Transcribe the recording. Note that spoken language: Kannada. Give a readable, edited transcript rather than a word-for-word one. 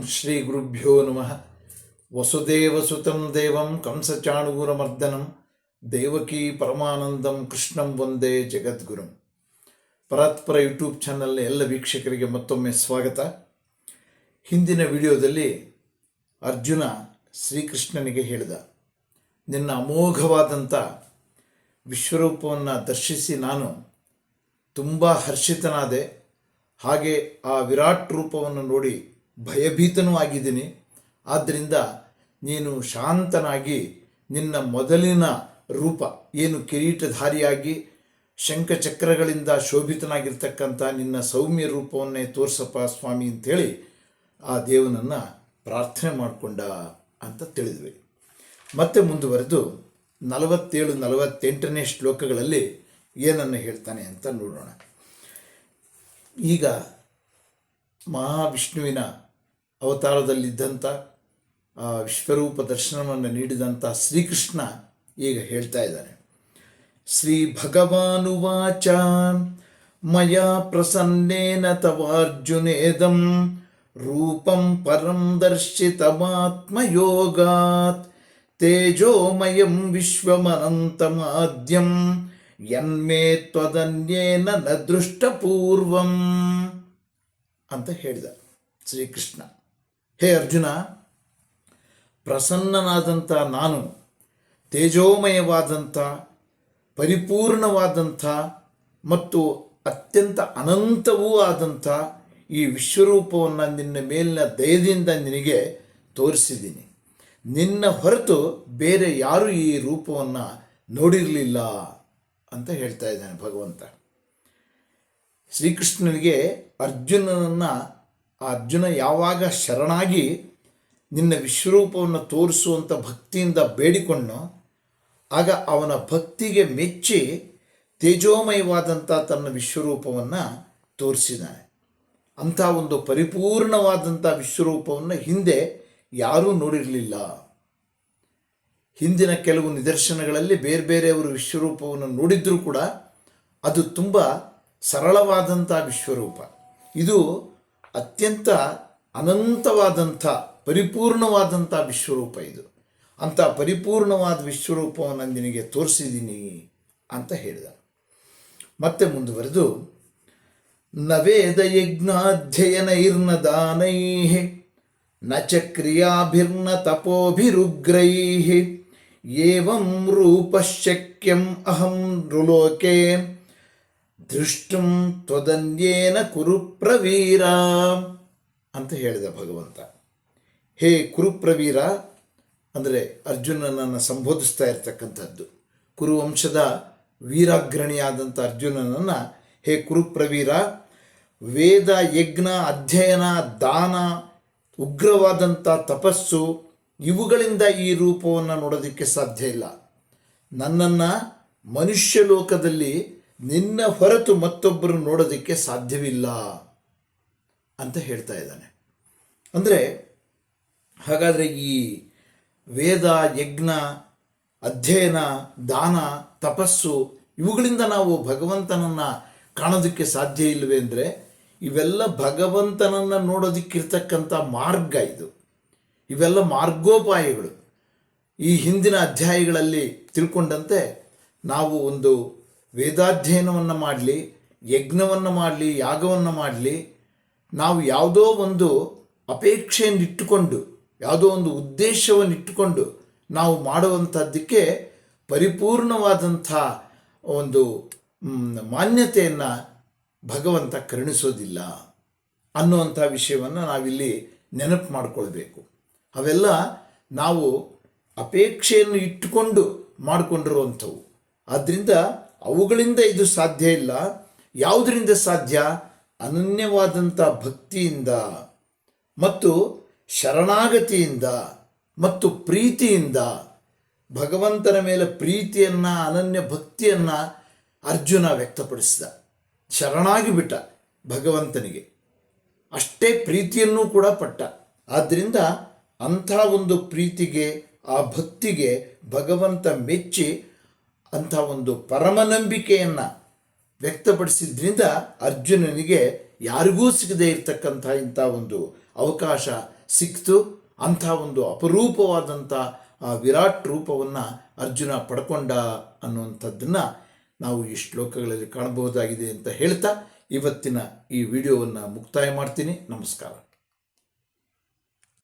ಶ್ರೀ ಗುರುಭ್ಯೋ ನಮಃ. ವಸುದೇವಸುತಂ ದೇವಂ ಕಂಸಚಾಣೂರಮರ್ದನಂ ದೇವಕೀ ಪರಮಾನಂದಂ ಕೃಷ್ಣಂ ವಂದೇ ಜಗದ್ಗುರುಂ. ಪರಾತ್ಪರ ಯೂಟ್ಯೂಬ್ ಚಾನಲ್ನ ಎಲ್ಲ ವೀಕ್ಷಕರಿಗೆ ಮತ್ತೊಮ್ಮೆ ಸ್ವಾಗತ. ಹಿಂದಿನ ವಿಡಿಯೋದಲ್ಲಿ ಅರ್ಜುನ ಶ್ರೀಕೃಷ್ಣನಿಗೆ ಹೇಳಿದ, ನಿನ್ನ ಅಮೋಘವಾದಂಥ ವಿಶ್ವರೂಪವನ್ನು ದರ್ಶಿಸಿ ನಾನು ತುಂಬ ಹರ್ಷಿತನಾದೆ. ಹಾಗೆ ಆ ವಿರಾಟ್ ರೂಪವನ್ನು ನೋಡಿ ಭಯಭೀತನೂ ಆಗಿದ್ದೀನಿ. ಆದ್ದರಿಂದ ನೀನು ಶಾಂತನಾಗಿ ನಿನ್ನ ಮೊದಲಿನ ರೂಪ ಏನು ಕಿರೀಟಧಾರಿಯಾಗಿ ಶಂಖಚಕ್ರಗಳಿಂದ ಶೋಭಿತನಾಗಿರ್ತಕ್ಕಂಥ ನಿನ್ನ ಸೌಮ್ಯ ರೂಪವನ್ನೇ ತೋರಿಸಪ್ಪ ಸ್ವಾಮಿ ಅಂಥೇಳಿ ಆ ದೇವನನ್ನು ಪ್ರಾರ್ಥನೆ ಮಾಡಿಕೊಂಡ ಅಂತ ತಿಳಿದ್ವಿ. ಮತ್ತೆ ಮುಂದುವರೆದು 47-48ನೇ ಶ್ಲೋಕಗಳಲ್ಲಿ ಏನನ್ನು ಹೇಳ್ತಾನೆ ಅಂತ ನೋಡೋಣ. ಈಗ ಮಹಾವಿಷ್ಣುವಿನ ಅವತಾರದಲ್ಲಿದ್ದಂಥ ವಿಶ್ವರೂಪ ದರ್ಶನವನ್ನು ನೀಡಿದಂಥ ಶ್ರೀಕೃಷ್ಣ ಈಗ ಹೇಳ್ತಾ ಇದ್ದಾನೆ. ಶ್ರೀ ಭಗವಾನುವಾಚ ಮಯಾ ಪ್ರಸನ್ನೇನ ತವಾರ್ಜುನೇದಂ ರೂಪಂ ಪರಂ ದರ್ಶಿತಮಾತ್ಮಯೋಗಾತ್ ತೇಜೋಮಯಂ ವಿಶ್ವಮನಂತಮಾದ್ಯಂ ಯನ್ಮೇ ತ್ವದನ್ಯೇನ ನ ದೃಷ್ಟಪೂರ್ವಂ ಅಂತ ಹೇಳಿದ ಶ್ರೀಕೃಷ್ಣ. ಹೇ ಅರ್ಜುನ, ಪ್ರಸನ್ನನಾದಂಥ ನಾನು ತೇಜೋಮಯವಾದಂಥ ಪರಿಪೂರ್ಣವಾದಂಥ ಮತ್ತು ಅತ್ಯಂತ ಅನಂತವೂ ಆದಂಥ ಈ ವಿಶ್ವರೂಪವನ್ನು ನಿನ್ನ ಮೇಲಿನ ದಯದಿಂದ ನಿನಗೆ ತೋರಿಸಿದ್ದೀನಿ. ನಿನ್ನ ಹೊರತು ಬೇರೆ ಯಾರೂ ಈ ರೂಪವನ್ನು ನೋಡಿರಲಿಲ್ಲ ಅಂತ ಹೇಳ್ತಾ ಇದ್ದಾನೆ ಭಗವಂತ. ಶ್ರೀಕೃಷ್ಣನಿಗೆ ಅರ್ಜುನ ಯಾವಾಗ ಶರಣಾಗಿ ನಿನ್ನ ವಿಶ್ವರೂಪವನ್ನು ತೋರಿಸುವಂಥ ಭಕ್ತಿಯಿಂದ ಬೇಡಿಕೊಂಡು ಆಗ ಅವನ ಭಕ್ತಿಗೆ ಮೆಚ್ಚಿ ತೇಜೋಮಯವಾದಂಥ ತನ್ನ ವಿಶ್ವರೂಪವನ್ನು ತೋರಿಸಿದ್ದಾನೆ. ಅಂಥ ಒಂದು ಪರಿಪೂರ್ಣವಾದಂಥ ವಿಶ್ವರೂಪವನ್ನು ಹಿಂದೆ ಯಾರೂ ನೋಡಿರಲಿಲ್ಲ. ಹಿಂದಿನ ಕೆಲವು ನಿದರ್ಶನಗಳಲ್ಲಿ ಬೇರೆ ಬೇರೆಯವರು ವಿಶ್ವರೂಪವನ್ನು ನೋಡಿದ್ರೂ ಕೂಡ ಅದು ತುಂಬ ಸರಳವಾದಂಥ ವಿಶ್ವರೂಪ. ಇದು ಅತ್ಯಂತ ಅನಂತವಾದಂಥ ಪರಿಪೂರ್ಣವಾದಂಥ ವಿಶ್ವರೂಪ. ಇದು ಅಂಥ ಪರಿಪೂರ್ಣವಾದ ವಿಶ್ವರೂಪವನ್ನು ನಿನಗೆ ತೋರಿಸಿದ್ದೀನಿ ಅಂತ ಹೇಳಿದ. ಮತ್ತೆ ಮುಂದುವರೆದು ನ ವೇದ ಯಜ್ಞಾಧ್ಯಯನೈರ್ನ ದಾನೈಃ ನ ಚ ಕ್ರಿಯಾಭಿರ್ನ ತಪೋಭಿರುಗ್ರೈಃ ಏವಂ ರೂಪಶಕ್ಯಂ ಅಹಂ ನೃಲೋಕೆ ದೃಷ್ಟುಂ ತ್ವದನ್ಯೇನ ಕುರುಪ್ರವೀರ ಅಂತ ಹೇಳಿದ ಭಗವಂತ. ಹೇ ಕುರುಪ್ರವೀರ ಅಂದರೆ ಅರ್ಜುನನನ್ನು ಸಂಬೋಧಿಸ್ತಾ ಇರತಕ್ಕಂಥದ್ದು. ಕುರುವಂಶದ ವೀರಾಗ್ರಣಿಯಾದಂಥ ಅರ್ಜುನನನ್ನು ಹೇ ಕುರುಪ್ರವೀರ, ವೇದ ಯಜ್ಞ ಅಧ್ಯಯನ ದಾನ ಉಗ್ರವಾದಂಥ ತಪಸ್ಸು ಇವುಗಳಿಂದ ಈ ರೂಪವನ್ನು ನೋಡೋದಕ್ಕೆ ಸಾಧ್ಯ ಇಲ್ಲ. ನನ್ನನ್ನು ಮನುಷ್ಯ ಲೋಕದಲ್ಲಿ ನಿನ್ನ ಹೊರತು ಮತ್ತೊಬ್ಬರು ನೋಡೋದಕ್ಕೆ ಸಾಧ್ಯವಿಲ್ಲ ಅಂತ ಹೇಳ್ತಾ ಇದ್ದಾನೆ. ಅಂದರೆ ಹಾಗಾದರೆ ಈ ವೇದ ಯಜ್ಞ ಅಧ್ಯಯನ ದಾನ ತಪಸ್ಸು ಇವುಗಳಿಂದ ನಾವು ಭಗವಂತನನ್ನು ಕಾಣೋದಕ್ಕೆ ಸಾಧ್ಯ ಇಲ್ಲವೇ ಅಂದರೆ, ಇವೆಲ್ಲ ಭಗವಂತನನ್ನು ನೋಡೋದಕ್ಕಿರ್ತಕ್ಕಂಥ ಮಾರ್ಗ. ಇವೆಲ್ಲ ಮಾರ್ಗೋಪಾಯಗಳು. ಈ ಹಿಂದಿನ ಅಧ್ಯಾಯಗಳಲ್ಲಿ ತಿಳ್ಕೊಂಡಂತೆ ನಾವು ಒಂದು ವೇದಾಧ್ಯಯನವನ್ನು ಮಾಡಲಿ, ಯಜ್ಞವನ್ನು ಮಾಡಲಿ, ಯಾಗವನ್ನು ಮಾಡಲಿ, ನಾವು ಯಾವುದೋ ಒಂದು ಅಪೇಕ್ಷೆಯನ್ನು ಇಟ್ಟುಕೊಂಡು ಯಾವುದೋ ಒಂದು ಉದ್ದೇಶವನ್ನು ಇಟ್ಟುಕೊಂಡು ನಾವು ಮಾಡುವಂಥದ್ದಕ್ಕೆ ಪರಿಪೂರ್ಣವಾದಂಥ ಒಂದು ಮಾನ್ಯತೆಯನ್ನು ಭಗವಂತ ಕರುಣಿಸೋದಿಲ್ಲ ಅನ್ನುವಂಥ ವಿಷಯವನ್ನು ನಾವಿಲ್ಲಿ ನೆನಪು ಮಾಡಿಕೊಳ್ಬೇಕು. ಅವೆಲ್ಲ ನಾವು ಅಪೇಕ್ಷೆಯನ್ನು ಇಟ್ಟುಕೊಂಡು ಮಾಡಿಕೊಂಡಿರುವಂಥವು. ಆದ್ದರಿಂದ ಅವುಗಳಿಂದ ಇದು ಸಾಧ್ಯ ಇಲ್ಲ. ಯಾವುದರಿಂದ ಸಾಧ್ಯ? ಅನನ್ಯವಾದಂಥ ಭಕ್ತಿಯಿಂದ ಮತ್ತು ಶರಣಾಗತಿಯಿಂದ ಮತ್ತು ಪ್ರೀತಿಯಿಂದ. ಭಗವಂತನ ಮೇಲೆ ಪ್ರೀತಿಯನ್ನು, ಅನನ್ಯ ಭಕ್ತಿಯನ್ನು ಅರ್ಜುನ ವ್ಯಕ್ತಪಡಿಸಿದ. ಶರಣಾಗಿ ಬಿಟ್ಟ ಭಗವಂತನಿಗೆ, ಅಷ್ಟೇ ಪ್ರೀತಿಯನ್ನೂ ಕೂಡ ಪಟ್ಟ. ಆದ್ದರಿಂದ ಅಂಥ ಒಂದು ಪ್ರೀತಿಗೆ, ಆ ಭಕ್ತಿಗೆ ಭಗವಂತ ಮೆಚ್ಚಿ ಅಂಥ ಒಂದು ಪರಮನಂಬಿಕೆಯನ್ನು ವ್ಯಕ್ತಪಡಿಸಿದ್ರಿಂದ ಅರ್ಜುನನಿಗೆ ಯಾರಿಗೂ ಸಿಗದೇ ಇರತಕ್ಕಂಥ ಇಂಥ ಒಂದು ಅವಕಾಶ ಸಿಕ್ತು. ಅಂಥ ಒಂದು ಅಪರೂಪವಾದಂಥ ಆ ವಿರಾಟ್ ರೂಪವನ್ನು ಅರ್ಜುನ ಪಡ್ಕೊಂಡ ಅನ್ನುವಂಥದ್ದನ್ನು ನಾವು ಈ ಶ್ಲೋಕಗಳಲ್ಲಿ ಕಾಣಬಹುದಾಗಿದೆ ಅಂತ ಹೇಳ್ತಾ ಇವತ್ತಿನ ಈ ವಿಡಿಯೋವನ್ನು ಮುಕ್ತಾಯ ಮಾಡ್ತೀನಿ. ನಮಸ್ಕಾರ.